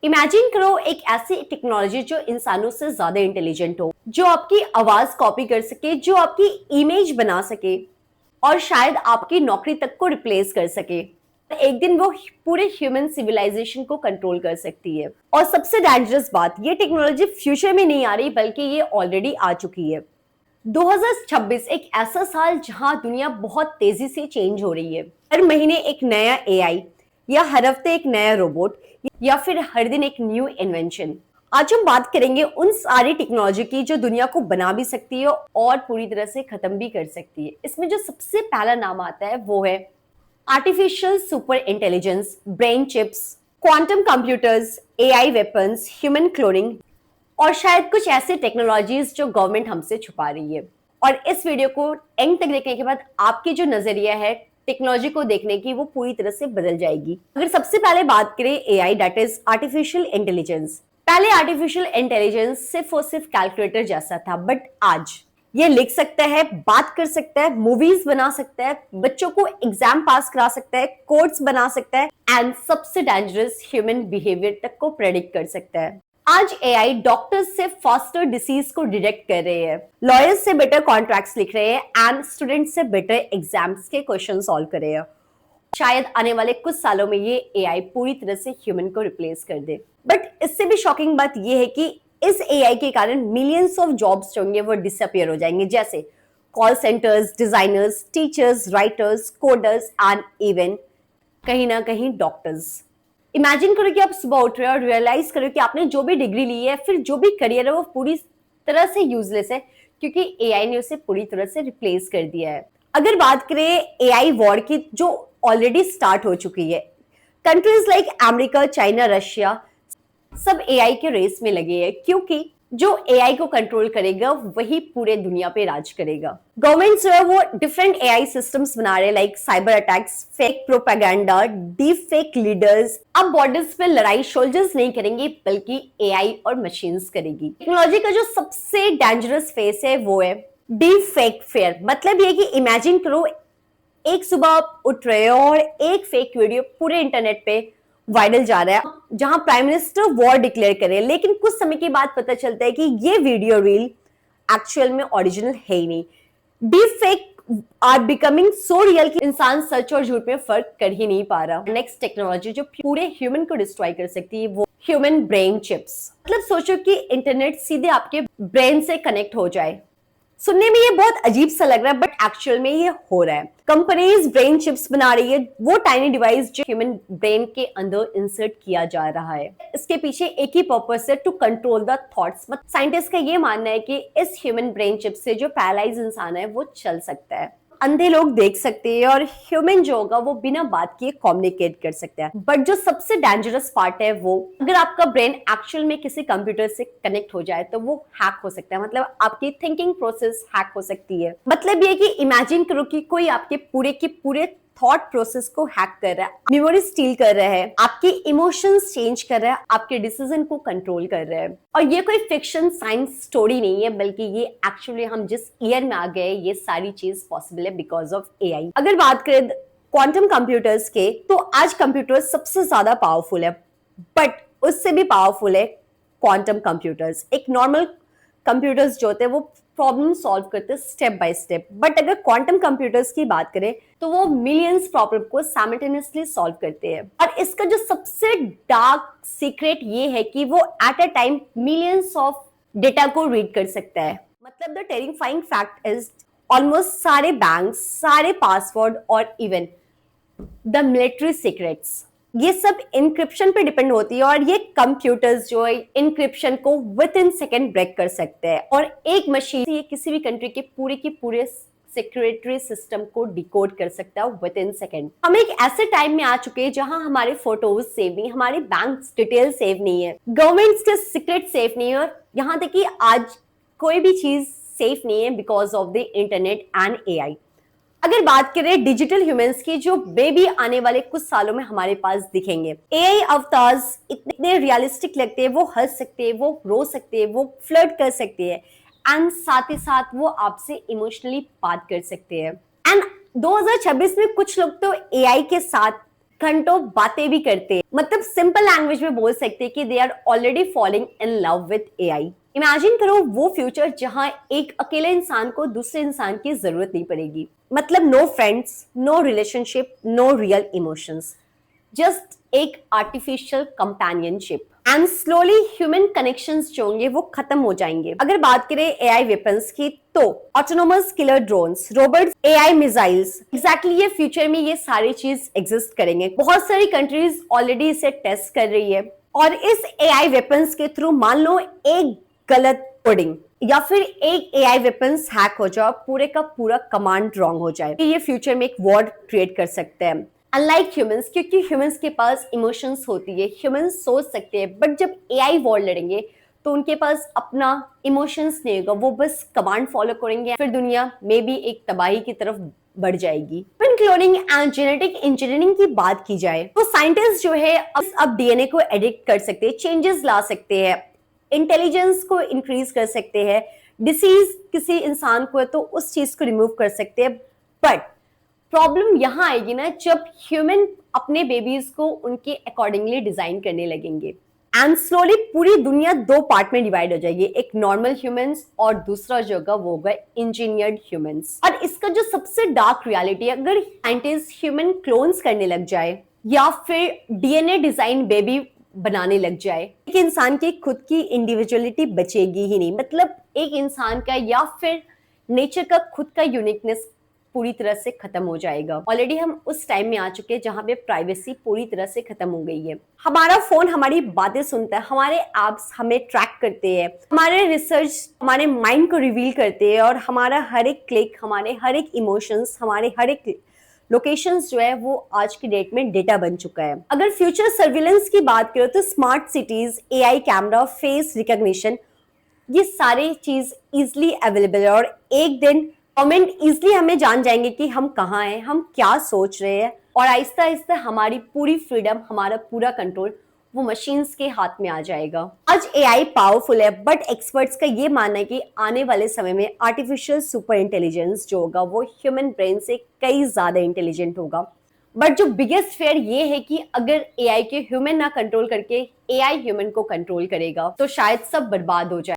Imagine करो एक ऐसी टेक्नोलॉजी जो इंसानों से ज्यादा इंटेलिजेंट हो, जो आपकी आवाज कॉपी कर सके, जो आपकी इमेज बना सके और शायद आपकी नौकरी तक को रिप्लेस कर सके। एक दिन वो पूरे ह्यूमन सिविलाइजेशन को कंट्रोल कर सकती है। और सबसे डेंजरस बात, ये टेक्नोलॉजी फ्यूचर में नहीं आ रही बल्कि ये ऑलरेडी आ चुकी है। 2026 एक ऐसा साल जहां दुनिया बहुत तेजी से चेंज हो रही है। हर महीने एक नया एआई, या हर हफ्ते एक नया रोबोट, या फिर हर दिन एक न्यू इन्वेंशन। आज हम बात करेंगे उन सारी टेक्नोलॉजी की जो दुनिया को बना भी सकती है और पूरी तरह से खत्म भी कर सकती है। इसमें जो सबसे पहला नाम आता है वो है artificial super intelligence, brain chips, quantum computers, AI weapons, human cloning और शायद कुछ ऐसे टेक्नोलॉजीज जो गवर्नमेंट हमसे छुपा रही है। और इस वीडियो को एंड तक देखने के बाद आपकी जो नजरिया है टेक्नोलॉजी को देखने की वो पूरी तरह से बदल जाएगी। अगर सबसे पहले बात करें AI, that is artificial intelligence. पहले आर्टिफिशियल इंटेलिजेंस सिर्फ और सिर्फ कैलकुलेटर जैसा था, बट आज ये लिख सकता है, बात कर सकता है, मूवीज बना सकता है, बच्चों को एग्जाम पास करा सकता है, कोड्स बना सकता है एंड सबसे डेंजरस ह्यूमन बिहेवियर तक को प्रेडिक्ट कर सकता है। आज एआई डॉक्टर्स से फास्टर डिसीज को डिटेक्ट कर रहे हैं, लॉयर्स से बेटर कॉन्ट्रैक्ट्स लिख रहे हैं एंड स्टूडेंट्स से बेटर एग्जाम्स के क्वेश्चन सॉल्व कर रहे हैं। शायद आने वाले कुछ सालों में ये एआई पूरी तरह से ह्यूमन को रिप्लेस कर दे। बट इससे भी शॉकिंग बात ये है कि इस एआई के कारण मिलियंस ऑफ जॉब्स जो होंगे वो डिसअपियर हो जाएंगे, जैसे call centres, designers, teachers, writers, coders and even कहीं ना कहीं डॉक्टर्स। इमेजिन करो कि आप सुबह उठ रहे हो और रियलाइज करो कि आपने जो भी डिग्री ली है, फिर जो भी करियर है वो पूरी तरह से यूजलेस है क्योंकि एआई ने उसे पूरी तरह से रिप्लेस कर दिया है। अगर बात करें एआई वॉर की जो ऑलरेडी स्टार्ट हो चुकी है, countries like America, China, Russia सब एआई के रेस में लगे हैं क्योंकि जो एआई को कंट्रोल करेगा वही पूरे दुनिया पे राज करेगा। गवर्नमेंट जो है वो डिफरेंट एआई सिस्टम्स बना रहे हैं, like cyber attacks, fake propaganda, deep fake leaders. अब बॉर्डर्स पे लड़ाई सोल्जर्स नहीं करेंगे बल्कि एआई और मशीन्स करेगी। टेक्नोलॉजी का जो सबसे डेंजरस फेस है वो है डीप फेक फेयर। मतलब ये कि इमेजिन करो एक सुबह आप उठ रहे हो और एक फेक वीडियो पूरे इंटरनेट पे वायरल जा रहा है जहां प्राइम मिनिस्टर वॉर डिक्लेयर करे, लेकिन कुछ समय के बाद पता चलता है कि ये वीडियो रील एक्चुअल में ओरिजिनल है ही नहीं। Deep fake are becoming so real कि इंसान सच और झूठ में फर्क कर ही नहीं पा रहा। नेक्स्ट टेक्नोलॉजी जो पूरे ह्यूमन को डिस्ट्रॉय कर सकती है वो ह्यूमन ब्रेन चिप्स। मतलब सोचो कि इंटरनेट सीधे आपके ब्रेन से कनेक्ट हो जाए। सुनने में ये बहुत अजीब सा लग रहा है बट एक्चुअल में ये हो रहा है। कंपनीज ब्रेन चिप्स बना रही है, वो टाइनी डिवाइस जो ह्यूमन ब्रेन के अंदर इंसर्ट किया जा रहा है। इसके पीछे एक ही पर्पस है, to control the thoughts. Scientist का ये मानना है कि इस ह्यूमन ब्रेन चिप से जो पैरालाइज इंसान है वो चल सकता है, अंधे लोग देख सकते हैं और ह्यूमन जो होगा वो बिना बात किए कम्युनिकेट कर सकता है। बट जो सबसे डेंजरस पार्ट है वो, अगर आपका ब्रेन एक्चुअल में किसी कंप्यूटर से कनेक्ट हो जाए तो वो हैक हो सकता है। मतलब आपकी थिंकिंग प्रोसेस हैक हो सकती है। मतलब ये कि इमेजिन करो कि कोई आपके पूरे के पूरे थॉट प्रोसेस को हैक कर रहा है, मेमोरी स्टील कर रहा है, आपके इमोशंस चेंज कर रहा है, आपके डिसीजन को कंट्रोल कर रहा है। और ये कोई फिक्शन साइंस स्टोरी नहीं है बल्कि ये एक्चुअली हम जिस ईयर में आ गए ये सारी चीज पॉसिबल है बिकॉज ऑफ एआई। अगर बात करें क्वांटम कंप्यूटर्स के, तो आज कंप्यूटर सबसे ज्यादा पावरफुल है, बट उससे भी पावरफुल है क्वांटम कंप्यूटर्स। एक नॉर्मल कंप्यूटर्स जो होते हैं वो प्रॉब्लम सॉल्व करते हैं स्टेप बाय स्टेप, बट अगर क्वांटम कंप्यूटर्स की बात करें तो वो मिलियंस प्रॉब्लम को साइमल्टेनियसली सॉल्व करते हैं। और इसका जो सबसे डार्क सीक्रेट ये है कि वो at a time millions of data को रीड कर सकता है। मतलब the terrifying fact is almost सारे बैंक्स, सारे पासवर्ड और इवन द मिलिट्री सीक्रेट्स ये सब इंक्रिप्शन पे डिपेंड होती है और ये कंप्यूटर्स जो है इंक्रिप्शन को विद इन सेकेंड ब्रेक कर सकते हैं। और एक मशीन ये किसी भी कंट्री के पूरे सिक्योरिटी सिस्टम को डिकोड कर सकता है विद इन सेकेंड। हम एक ऐसे टाइम में आ चुके हैं जहां हमारे फोटोज सेव नहीं, हमारे बैंक डिटेल सेव नहीं है, गवर्नमेंट्स के सीक्रेट सेफ नहीं है और यहाँ तक कि आज कोई भी चीज सेफ नहीं है because of the internet and AI. अगर बात करें डिजिटल ह्यूमंस की जो बेबी आने वाले कुछ सालों में हमारे पास दिखेंगे, एआई अवतार्स इतने रियलिस्टिक लगते हैं, वो हंस सकते हैं, वो रो सकते हैं, वो फ्लर्ट कर सकते हैं एंड साथ ही साथ वो आपसे इमोशनली बात कर सकते हैं। एंड 2026 में कुछ लोग तो एआई के साथ घंटों बातें भी करते हैं। मतलब सिंपल लैंग्वेज में बोल सकते हैं कि they are already falling in love with AI. Imagine करो वो फ्यूचर जहां एक अकेले इंसान को दूसरे इंसान की जरूरत नहीं पड़ेगी। मतलब no friends, no relationship, no real emotions, just एक artificial companionship. And slowly human connections जो होंगे वो खत्म हो जाएंगे। अगर बात करें एआई वेपन्स की तो autonomous killer drones, robots, AI missiles, exactly ये फ्यूचर में ये सारी चीज एग्जिस्ट करेंगे। बहुत सारी कंट्रीज ऑलरेडी इसे टेस्ट कर रही है। और इस एआई वेपन्स के थ्रू मान लो एक गलत कोडिंग या फिर एक एआई वेपन्स हैक हो जाए, पूरे का पूरा कमांड रॉन्ग हो जाए, ये फ्यूचर में एक वॉर क्रिएट कर सकते हैं। अनलाइक ह्यूमंस, क्योंकि ह्यूमंस के पास इमोशंस होती है, ह्यूमंस सोच सकते हैं, बट जब एआई वॉर लड़ेंगे तो उनके पास अपना इमोशंस नहीं होगा, वो बस कमांड फॉलो करेंगे, फिर दुनिया में भी एक तबाही की तरफ बढ़ जाएगी। क्लोनिंग एंड जेनेटिक इंजीनियरिंग की बात की जाए तो साइंटिस्ट जो है अब डीएनए को एडिट कर सकते हैं, चेंजेस ला सकते हैं, इंटेलिजेंस को इंक्रीज कर सकते हैं, डिसीज किसी इंसान को है तो उस चीज को रिमूव कर सकते हैं। बट प्रॉब्लम यहां आएगी ना जब ह्यूमन अपने बेबीज को उनके अकॉर्डिंगली डिजाइन करने लगेंगे एंड स्लोली पूरी दुनिया दो पार्ट में डिवाइड हो जाएगी, एक नॉर्मल ह्यूमंस और दूसरा जो होगा वो होगा इंजीनियर्ड ह्यूमंस। और इसका जो सबसे डार्क रियलिटी है, अगर साइंटिस्ट ह्यूमन क्लोन्स करने लग जाए या फिर डीएनए डिजाइन बेबी बनाने लग जाए, एक इंसान की खुद की इंडिविजुअलिटी बचेगी ही नहीं। मतलब एक इंसान का या फिर नेचर का खुद का यूनिकनेस पूरी तरह से खत्म हो जाएगा। ऑलरेडी हम उस टाइम में आ चुके हैं जहां पे प्राइवेसी पूरी तरह से खत्म हो गई है। हमारा फोन हमारी बातें सुनता है, हमारे एप्स हमें ट्रैक करते हैं, हमारे रिसर्च हमारे माइंड को रिवील करते हैं और हमारा हर एक क्लिक, हमारे हर एक इमोशंस, हमारे हर एक लोकेशंस जो है वो आज की डेट में डेटा बन चुका है। अगर फ्यूचर सर्विलेंस की बात करो तो smart cities, AI camera, face recognition, ये सारी चीज इजिली अवेलेबल है और एक दिन गवर्नमेंट इजिली हमें जान जाएंगे कि हम कहाँ हैं, हम क्या सोच रहे हैं, और आहिस्ता आहिस्ता हमारी पूरी फ्रीडम, हमारा पूरा कंट्रोल वो मशीन्स के हाथ में आ जाएगा। आज एआई पावरफुल है, बट एक्सपर्ट्स का ये मानना है कि आने वाले समय में आर्टिफिशियल सुपर इंटेलिजेंस जो होगा वो ह्यूमन ब्रेन से कई ज्यादा इंटेलिजेंट होगा। बट जो बिगेस्ट फेयर ये है कि अगर एआई के ह्यूमन ना कंट्रोल करके एआई ह्यूमन को कंट्रोल करेगा तो शायद सब बर्बाद हो जाए।